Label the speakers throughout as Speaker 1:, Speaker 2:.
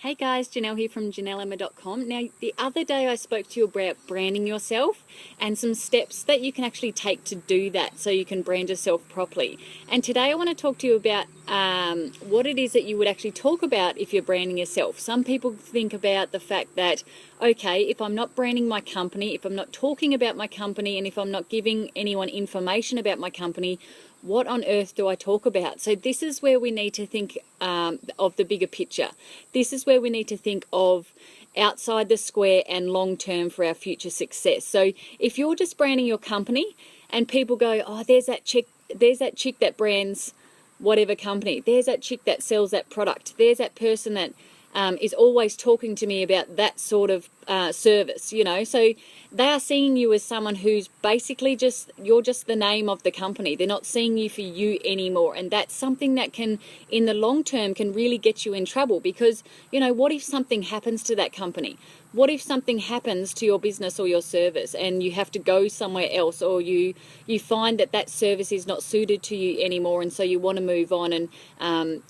Speaker 1: Hey guys, Janelle here from JanelleEmma.com. Now, the other day I spoke to you about branding yourself and some steps that you can actually take to do that so you can brand yourself properly. And today I want to talk to you about what it is that you would actually talk about if you're branding yourself. Some people think about the fact that, okay, if I'm not branding my company, if I'm not talking about my company, and if I'm not giving anyone information about my company, what on earth do I talk about? So this is where we need to think of the bigger picture. This is where we need to think of outside the square and long term for our future success. So if you're just branding your company and people go, oh, there's that chick that brands whatever company, there's that chick that sells that product, there's that person that is always talking to me about that sort of service, so they are seeing you as someone who's basically you're just the name of the company. They're not seeing you for you anymore, and that's something that can, in the long term, can really get you in trouble because, what if something happens to that company? What if something happens to your business or your service and you have to go somewhere else, or you find that service is not suited to you anymore, and so you want to move on, and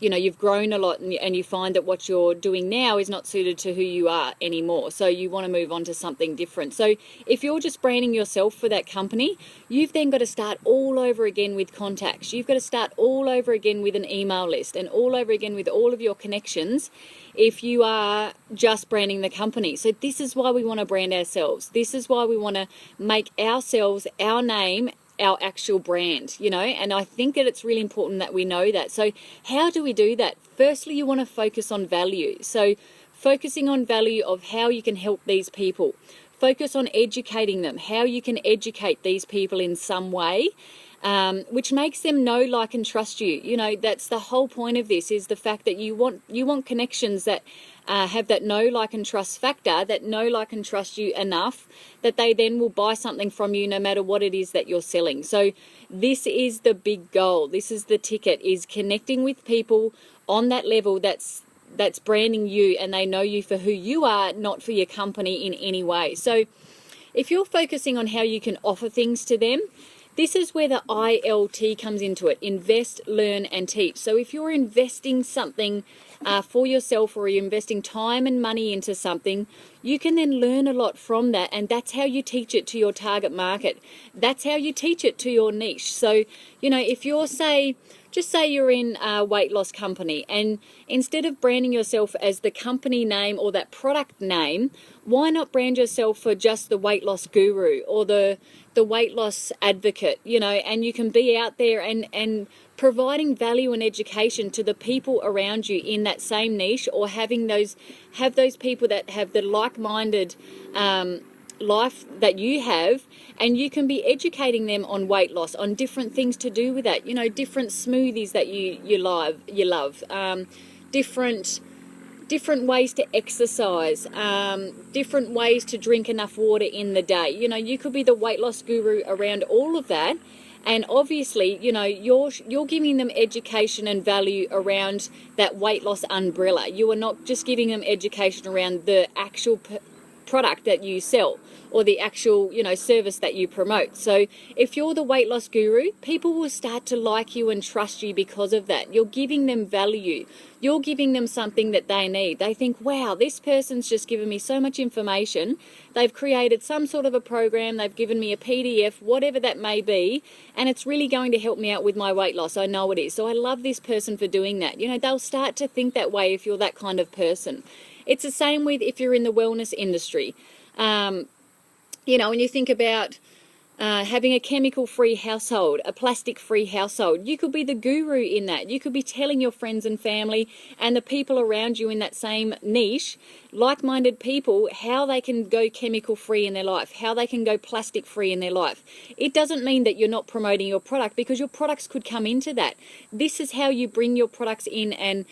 Speaker 1: you've grown a lot, and you find that what you're doing now is not suited to who you are anymore, so you want to move on to something different. So if you're just branding yourself for that company, you've then got to start all over again with contacts. You've got to start all over again with an email list and all over again with all of your connections if you are just branding the company. So this is why we want to brand ourselves. This is why we want to make ourselves, our name, our actual brand, and I think that it's really important that we know that. So how do we do that? Firstly, you want to focus on value. So focusing on value of how you can help these people. Focus on educating them, how you can educate these people in some way, which makes them know, like, and trust you. That's the whole point of this, is the fact that you want connections that have that know, like, and trust factor, that know, like, and trust you enough that they then will buy something from you no matter what it is that you're selling. So this is the big goal. This is the ticket, is connecting with people on that level that's branding you, and they know you for who you are, not for your company in any way. So if you're focusing on how you can offer things to them, this is where the ILT comes into it: invest, learn, and teach. So if you're investing something for yourself, or you're investing time and money into something, you can then learn a lot from that, and that's how you teach it to your target market. That's how you teach it to your niche. So, if you're, just say you're in a weight loss company, and instead of branding yourself as the company name or that product name, why not brand yourself for just the weight loss guru or the weight loss advocate, and you can be out there and providing value and education to the people around you in that same niche, or have those people that have the like-minded life that you have, and you can be educating them on weight loss, on different things to do with that, different smoothies that you love, different ways to exercise, different ways to drink enough water in the day. You could be the weight loss guru around all of that. And obviously, you're giving them education and value around that weight loss umbrella. You are not just giving them education around the actual product that you sell, or the actual, service that you promote. So if you're the weight loss guru, people will start to like you and trust you because of that. You're giving them value. You're giving them something that they need. They think, wow, this person's just given me so much information. They've created some sort of a program. They've given me a PDF, whatever that may be, and it's really going to help me out with my weight loss. I know it is. So I love this person for doing that. They'll start to think that way if you're that kind of person. It's the same with if you're in the wellness industry. When you think about having a chemical-free household, a plastic-free household, you could be the guru in that. You could be telling your friends and family and the people around you in that same niche, like-minded people, how they can go chemical-free in their life, how they can go plastic-free in their life. It doesn't mean that you're not promoting your product, because your products could come into that. This is how you bring your products in and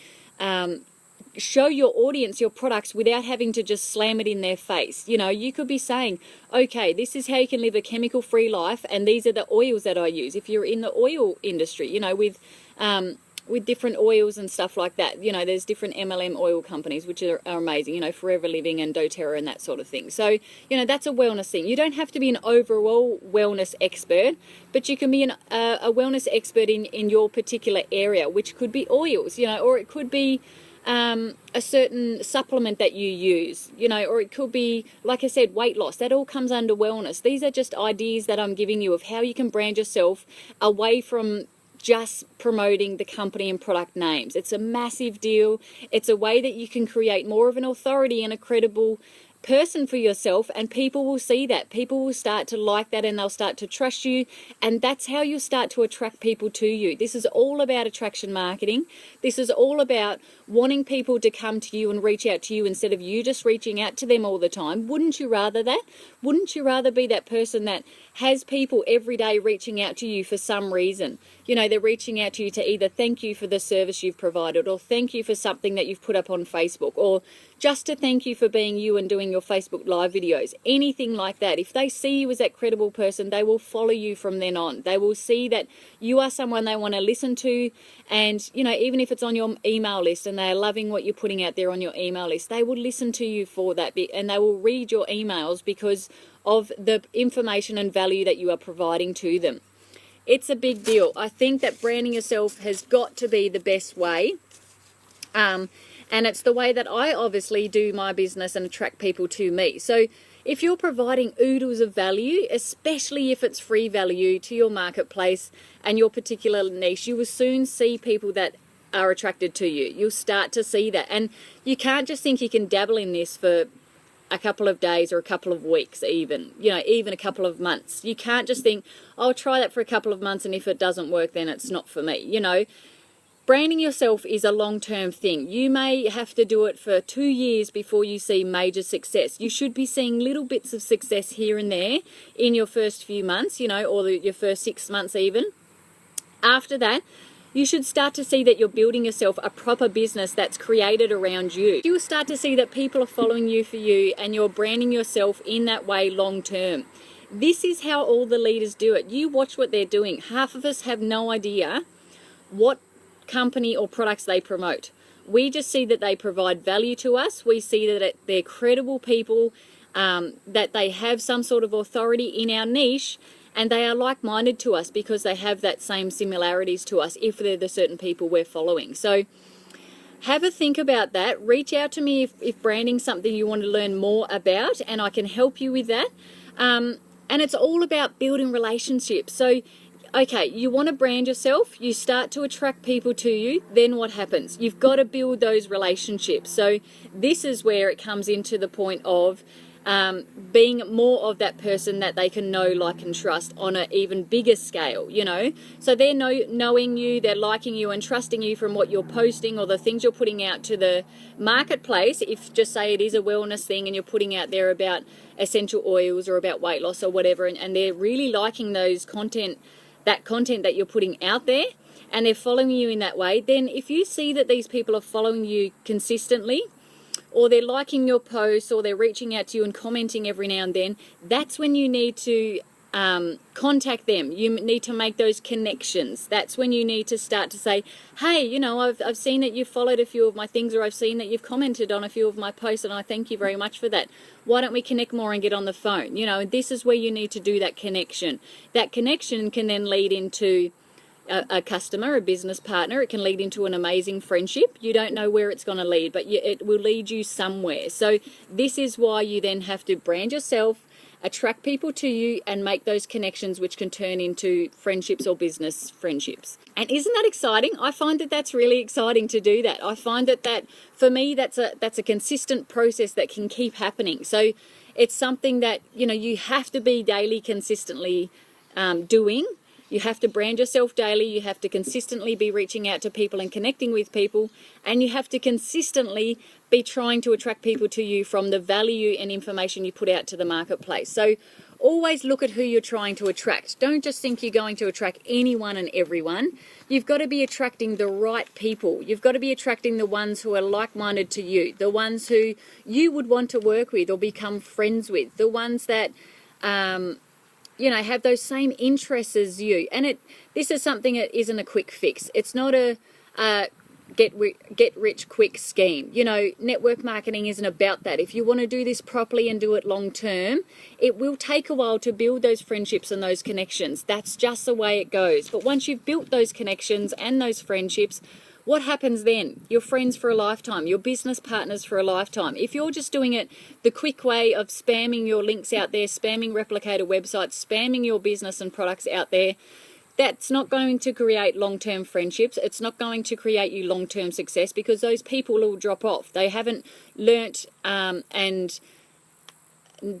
Speaker 1: show your audience your products without having to just slam it in their face. You could be saying, okay, this is how you can live a chemical-free life, and these are the oils that I use. If you're in the oil industry, with different oils and stuff like that, there's different MLM oil companies which are amazing, Forever Living and doTERRA and that sort of thing. So, that's a wellness thing. You don't have to be an overall wellness expert, but you can be a wellness expert in your particular area, which could be oils, or it could be a certain supplement that you use, you know, or it could be, like I said, weight loss. That all comes under wellness. These are just ideas that I'm giving you of how you can brand yourself away from just promoting the company and product names. It's a massive deal. It's a way that you can create more of an authority and a credible person for yourself, and people will see that. People will start to like that, and they'll start to trust you, and that's how you'll start to attract people to you. This is all about attraction marketing. This is all about wanting people to come to you and reach out to you instead of you just reaching out to them all the time. Wouldn't you rather that? Wouldn't you rather be that person that has people every day reaching out to you for some reason? You know, they're reaching out to you to either thank you for the service you've provided, or thank you for something that you've put up on Facebook, or just to thank you for being you and doing your Facebook live videos, anything like that. If they see you as that credible person, they will follow you from then on. They will see that you are someone they want to listen to, and, you know, even if it's on your email list and they're loving what you're putting out there on your email list, they will listen to you for that, and they will read your emails because of the information and value that you are providing to them. It's a big deal. I think that branding yourself has got to be the best way. And it's the way that I obviously do my business and attract people to me. So if you're providing oodles of value, especially if it's free value to your marketplace and your particular niche, you will soon see people that are attracted to you. You'll start to see that. And you can't just think you can dabble in this for a couple of days or a couple of weeks, even a couple of months. You can't just think, I'll try that for a couple of months, and if it doesn't work, then it's not for me. Branding yourself is a long-term thing. You may have to do it for 2 years before you see major success. You should be seeing little bits of success here and there in your first few months, or your first 6 months even. After that, you should start to see that you're building yourself a proper business that's created around you. You will start to see that people are following you for you, and you're branding yourself in that way long term. This is how all the leaders do it. You watch what they're doing. Half of us have no idea what company or products they promote. We just see that they provide value to us. We see that they're credible people, that they have some sort of authority in our niche, and they are like-minded to us because they have that same similarities to us if they're the certain people we're following. So have a think about that. Reach out to me if branding's something you want to learn more about, and I can help you with that. And it's all about building relationships. So, okay, you want to brand yourself, you start to attract people to you, then what happens? You've got to build those relationships. So this is where it comes into the point of being more of that person that they can know, like, and trust on an even bigger scale, So they're knowing you, they're liking you and trusting you from what you're posting or the things you're putting out to the marketplace. If, just say, it is a wellness thing and you're putting out there about essential oils or about weight loss or whatever, and they're really liking those content that you're putting out there, and they're following you in that way, then if you see that these people are following you consistently, or they're liking your posts, or they're reaching out to you and commenting every now and then, that's when you need to contact them. You need to make those connections. That's when you need to start to say, hey, I've seen that you've followed a few of my things, or I've seen that you've commented on a few of my posts, and I thank you very much for that. Why don't we connect more and get on the phone? And this is where you need to do that connection. That connection can then lead into a customer, a business partner. It can lead into an amazing friendship. You don't know where it's going to lead, but it will lead you somewhere. So this is why you then have to brand yourself, attract people to you, and make those connections, which can turn into friendships or business friendships. And isn't that exciting? I find that that's really exciting to do that. I find that for me, that's a consistent process that can keep happening. So it's something that, you have to be daily, consistently doing. You have to brand yourself daily. You have to consistently be reaching out to people and connecting with people. And you have to consistently be trying to attract people to you from the value and information you put out to the marketplace. So always look at who you're trying to attract. Don't just think you're going to attract anyone and everyone. You've got to be attracting the right people. You've got to be attracting the ones who are like-minded to you, the ones who you would want to work with or become friends with, the ones that have those same interests as you. And this is something that isn't a quick fix. It's not a get rich quick scheme. Network marketing isn't about that. If you want to do this properly and do it long term, it will take a while to build those friendships and those connections. That's just the way it goes. But once you've built those connections and those friendships, what happens then? You're friends for a lifetime, you're business partners for a lifetime. If you're just doing it the quick way of spamming your links out there, spamming replicator websites, spamming your business and products out there, that's not going to create long-term friendships. It's not going to create you long-term success, because those people will drop off. They haven't learnt and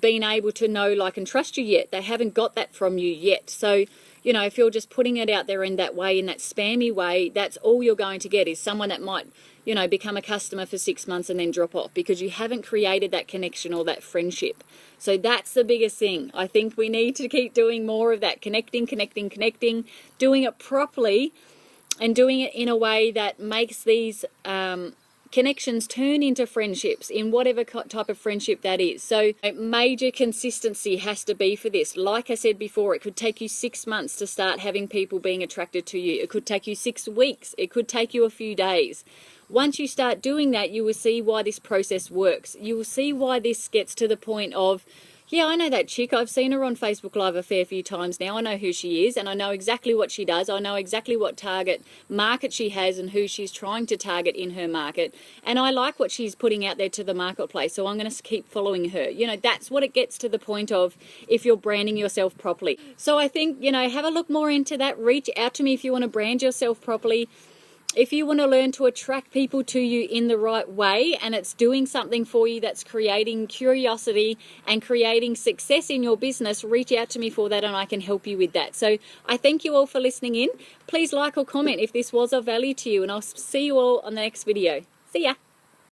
Speaker 1: been able to know, like, and trust you yet. They haven't got that from you yet. So, you know, if you're just putting it out there in that way, in that spammy way, that's all you're going to get, is someone that might, you know, become a customer for 6 months and then drop off, because you haven't created that connection or that friendship. So that's the biggest thing. I think we need to keep doing more of that, connecting, doing it properly, and doing it in a way that makes these connections turn into friendships, in whatever type of friendship that is. So major consistency has to be for this. Like I said before, it could take you 6 months to start having people being attracted to you. It could take you 6 weeks. It could take you a few days. Once you start doing that, you will see why this process works. You will see why this gets to the point of, yeah, I know that chick. I've seen her on Facebook Live a fair few times now. I know who she is, and I know exactly what she does. I know exactly what target market she has and who she's trying to target in her market. And I like what she's putting out there to the marketplace, so I'm going to keep following her. You know, that's what it gets to the point of if you're branding yourself properly. So I think, you know, have a look more into that. Reach out to me if you want to brand yourself properly. If you want to learn to attract people to you in the right way, and it's doing something for you that's creating curiosity and creating success in your business, reach out to me for that and I can help you with that. So I thank you all for listening in. Please like or comment if this was of value to you, and I'll see you all on the next video. See ya.